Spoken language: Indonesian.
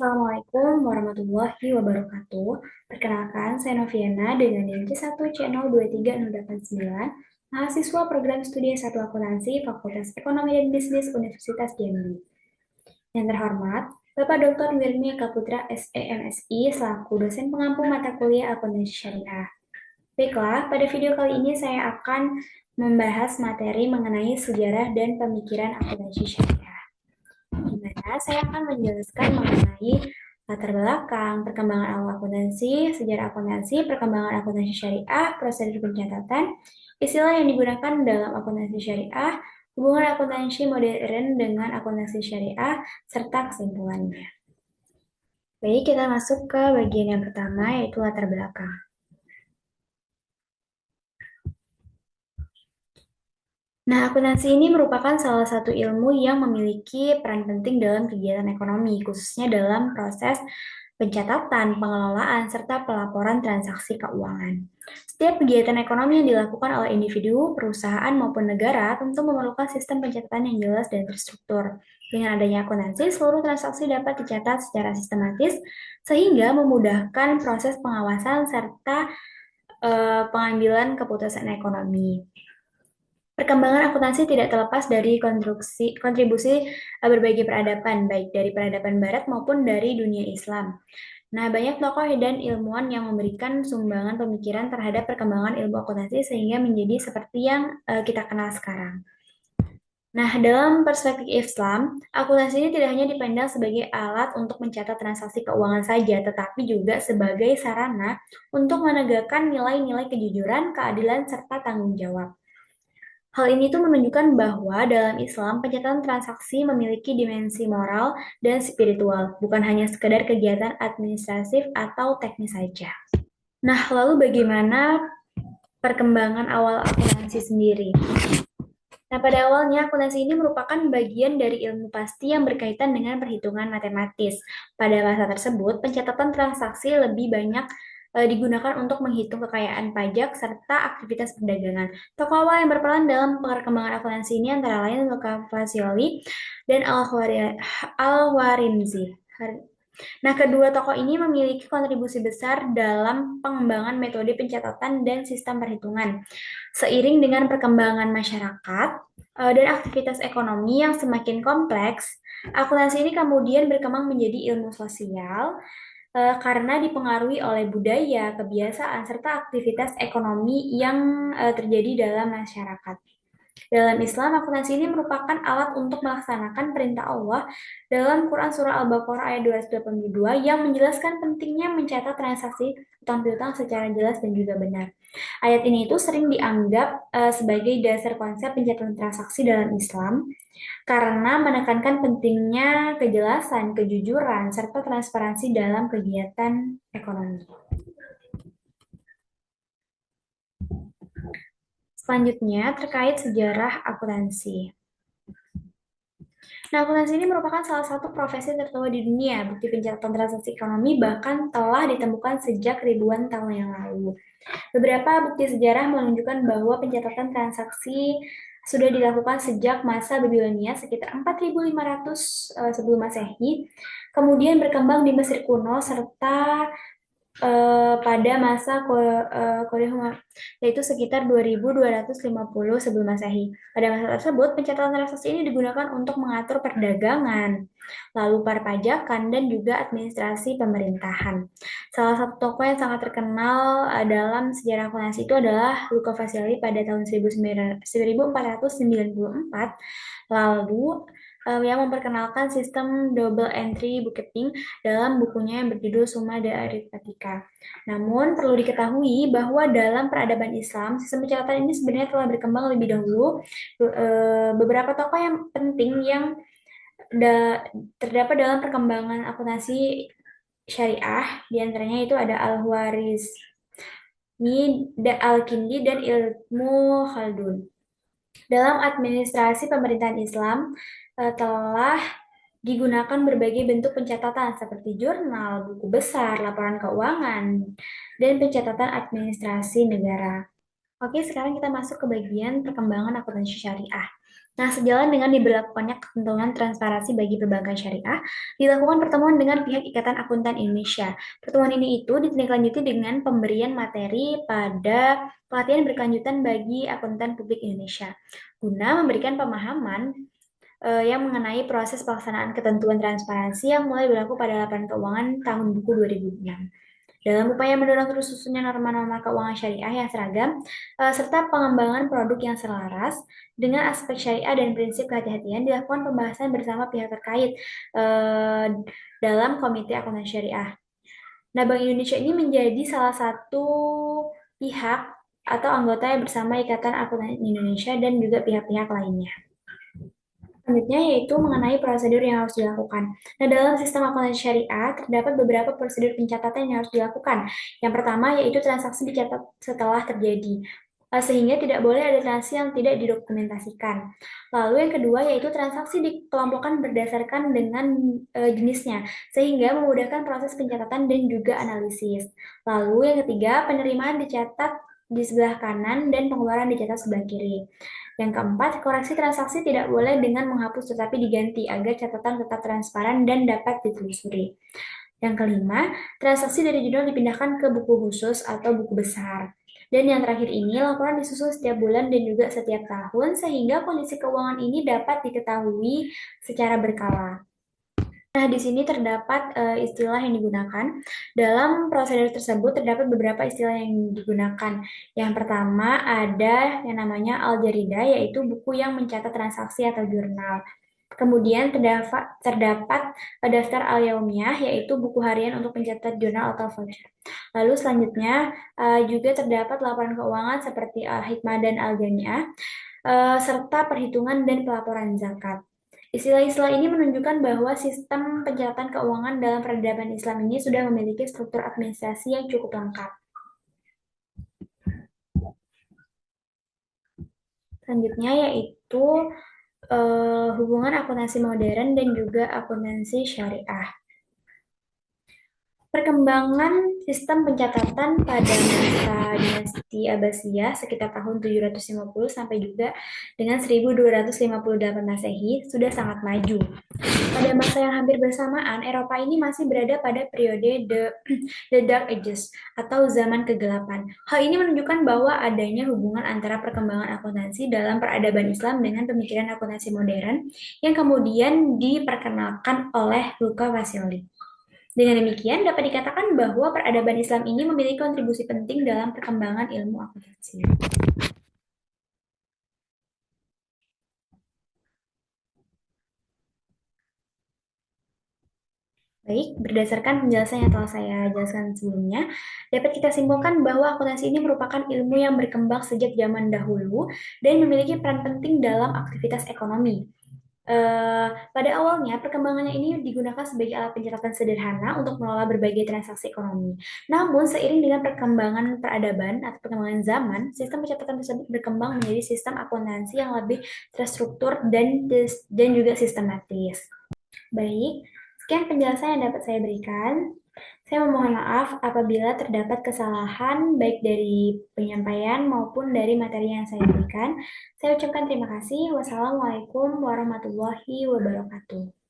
Assalamualaikum warahmatullahi wabarakatuh. Perkenalkan, saya Noviana dengan NIM C1C023089, mahasiswa program studi S1 Akuntansi Fakultas Ekonomi dan Bisnis Universitas Jambi. Yang terhormat, Bapak Dr. Wirni Kaputra SEMSI selaku dosen pengampu mata kuliah Akuntansi Syariah. Baiklah, pada video kali ini saya akan membahas materi mengenai sejarah dan pemikiran akuntansi syariah, di mana saya akan menjelaskan mengenai latar belakang, perkembangan awal akuntansi, sejarah akuntansi, perkembangan akuntansi syariah, prosedur pencatatan, istilah yang digunakan dalam akuntansi syariah, hubungan akuntansi modern dengan akuntansi syariah, serta kesimpulannya. Baik, kita masuk ke bagian yang pertama, yaitu latar belakang. Nah, akuntansi ini merupakan salah satu ilmu yang memiliki peran penting dalam kegiatan ekonomi, khususnya dalam proses pencatatan, pengelolaan, serta pelaporan transaksi keuangan. Setiap kegiatan ekonomi yang dilakukan oleh individu, perusahaan, maupun negara tentu memerlukan sistem pencatatan yang jelas dan terstruktur. Dengan adanya akuntansi, seluruh transaksi dapat dicatat secara sistematis, sehingga memudahkan proses pengawasan serta pengambilan keputusan ekonomi. Perkembangan akuntansi tidak terlepas dari kontribusi berbagai peradaban, baik dari peradaban Barat maupun dari dunia Islam. Nah, banyak tokoh dan ilmuwan yang memberikan sumbangan pemikiran terhadap perkembangan ilmu akuntansi sehingga menjadi seperti yang kita kenal sekarang. Nah, dalam perspektif Islam, akuntansi ini tidak hanya dipandang sebagai alat untuk mencatat transaksi keuangan saja, tetapi juga sebagai sarana untuk menegakkan nilai-nilai kejujuran, keadilan, serta tanggung jawab. Hal ini tuh menunjukkan bahwa dalam Islam pencatatan transaksi memiliki dimensi moral dan spiritual, bukan hanya sekedar kegiatan administratif atau teknis saja. Nah, lalu bagaimana perkembangan awal akuntansi sendiri? Nah, pada awalnya akuntansi ini merupakan bagian dari ilmu pasti yang berkaitan dengan perhitungan matematis. Pada masa tersebut, pencatatan transaksi lebih banyak digunakan untuk menghitung kekayaan pajak serta aktivitas perdagangan. Tokoh awal yang berperan dalam perkembangan akuntansi ini antara lain Luca Pacioli dan Al-Warimzi. Nah, kedua tokoh ini memiliki kontribusi besar dalam pengembangan metode pencatatan dan sistem perhitungan. Seiring dengan perkembangan masyarakat dan aktivitas ekonomi yang semakin kompleks, akuntansi ini kemudian berkembang menjadi ilmu sosial karena dipengaruhi oleh budaya, kebiasaan, serta aktivitas ekonomi yang terjadi dalam masyarakat. Dalam Islam, akuntansi ini merupakan alat untuk melaksanakan perintah Allah dalam Quran Surah Al-Baqarah ayat 282 yang menjelaskan pentingnya mencatat transaksi utang piutang secara jelas dan juga benar. Ayat ini itu sering dianggap sebagai dasar konsep pencatatan transaksi dalam Islam karena menekankan pentingnya kejelasan, kejujuran, serta transparansi dalam kegiatan ekonomi. Selanjutnya, terkait sejarah akuntansi. Nah, akuntansi ini merupakan salah satu profesi tertua di dunia. Bukti pencatatan transaksi ekonomi bahkan telah ditemukan sejak ribuan tahun yang lalu. Beberapa bukti sejarah menunjukkan bahwa pencatatan transaksi sudah dilakukan sejak masa Babilonia sekitar 4500 sebelum Masehi, kemudian berkembang di Mesir kuno serta pada masa Korea yaitu sekitar 2250 sebelum Masehi. Pada masa tersebut, pencatatan transaksi ini digunakan untuk mengatur perdagangan, lalu perpajakan, dan juga administrasi pemerintahan. Salah satu tokoh yang sangat terkenal dalam sejarah akuntansi itu adalah Luca Pacioli pada tahun 1494, lalu yang memperkenalkan sistem double entry bookkeeping dalam bukunya yang berjudul Summa de Arithmetica. Namun, perlu diketahui bahwa dalam peradaban Islam, sistem pencatatan ini sebenarnya telah berkembang lebih dahulu. Beberapa tokoh yang penting yang terdapat dalam perkembangan akuntansi syariah, diantaranya itu ada Al-Khwarizmi, Al-Kindi, dan Ilmu Khaldun. Dalam administrasi pemerintahan Islam, telah digunakan berbagai bentuk pencatatan seperti jurnal, buku besar, laporan keuangan, dan pencatatan administrasi negara. Oke, sekarang kita masuk ke bagian perkembangan akuntansi syariah. Nah, sejalan dengan diberlakukannya ketentuan transparansi bagi perbankan syariah, dilakukan pertemuan dengan pihak Ikatan Akuntan Indonesia. Pertemuan ini itu ditindaklanjuti dengan pemberian materi pada pelatihan berkelanjutan bagi akuntan publik Indonesia, guna memberikan pemahaman yang mengenai proses pelaksanaan ketentuan transparansi yang mulai berlaku pada laporan keuangan tahun buku 2006. Dalam upaya mendorong terus susunnya norma-norma keuangan syariah yang seragam, serta pengembangan produk yang selaras dengan aspek syariah dan prinsip kehati-hatian, dilakukan pembahasan bersama pihak terkait eh, dalam Komite Akuntansi Syariah. Nah, Bank Indonesia ini menjadi salah satu pihak atau anggota yang bersama Ikatan Akuntan Indonesia dan juga pihak-pihak lainnya. Selanjutnya yaitu mengenai prosedur yang harus dilakukan. Nah, dalam sistem akuntansi syariah terdapat beberapa prosedur pencatatan yang harus dilakukan. Yang pertama yaitu transaksi dicatat setelah terjadi, sehingga tidak boleh ada transaksi yang tidak didokumentasikan. Lalu yang kedua yaitu transaksi dikelompokkan berdasarkan dengan jenisnya, sehingga memudahkan proses pencatatan dan juga analisis. Lalu yang ketiga, penerimaan dicatat di sebelah kanan dan pengeluaran dicatat sebelah kiri. Yang keempat, koreksi transaksi tidak boleh dengan menghapus tetapi diganti agar catatan tetap transparan dan dapat ditelusuri. Yang kelima, transaksi dari jurnal dipindahkan ke buku khusus atau buku besar. Dan yang terakhir ini, laporan disusun setiap bulan dan juga setiap tahun sehingga kondisi keuangan ini dapat diketahui secara berkala. Nah, di sini terdapat istilah yang digunakan. Dalam prosedur tersebut terdapat beberapa istilah yang digunakan. Yang pertama ada yang namanya aljarida, yaitu buku yang mencatat transaksi atau jurnal. Kemudian terdapat daftar al-yaumiyah, yaitu buku harian untuk mencatat jurnal atau voucher. Lalu selanjutnya juga terdapat laporan keuangan seperti al-hikmah dan al-jamiah, serta perhitungan dan pelaporan zakat. Istilah-istilah ini menunjukkan bahwa sistem pencatatan keuangan dalam peradaban Islam ini sudah memiliki struktur administrasi yang cukup lengkap. Selanjutnya yaitu hubungan akuntansi modern dan juga akuntansi syariah. Perkembangan sistem pencatatan pada masa dinasti Abbasiyah sekitar tahun 750 sampai juga dengan 1258 Masehi sudah sangat maju. Pada masa yang hampir bersamaan, Eropa ini masih berada pada periode the Dark Ages atau zaman kegelapan. Hal ini menunjukkan bahwa adanya hubungan antara perkembangan akuntansi dalam peradaban Islam dengan pemikiran akuntansi modern yang kemudian diperkenalkan oleh Luca Pacioli. Dengan demikian, dapat dikatakan bahwa peradaban Islam ini memiliki kontribusi penting dalam perkembangan ilmu akuntansi. Baik, berdasarkan penjelasan yang telah saya jelaskan sebelumnya, dapat kita simpulkan bahwa akuntansi ini merupakan ilmu yang berkembang sejak zaman dahulu dan memiliki peran penting dalam aktivitas ekonomi. Pada awalnya, perkembangannya ini digunakan sebagai alat pencatatan sederhana untuk mengelola berbagai transaksi ekonomi. Namun, seiring dengan perkembangan peradaban atau perkembangan zaman, sistem pencatatan tersebut berkembang menjadi sistem akuntansi yang lebih terstruktur dan juga sistematis. Baik, sekian penjelasan yang dapat saya berikan. Saya memohon maaf apabila terdapat kesalahan baik dari penyampaian maupun dari materi yang saya berikan. Saya ucapkan terima kasih. Wassalamualaikum warahmatullahi wabarakatuh.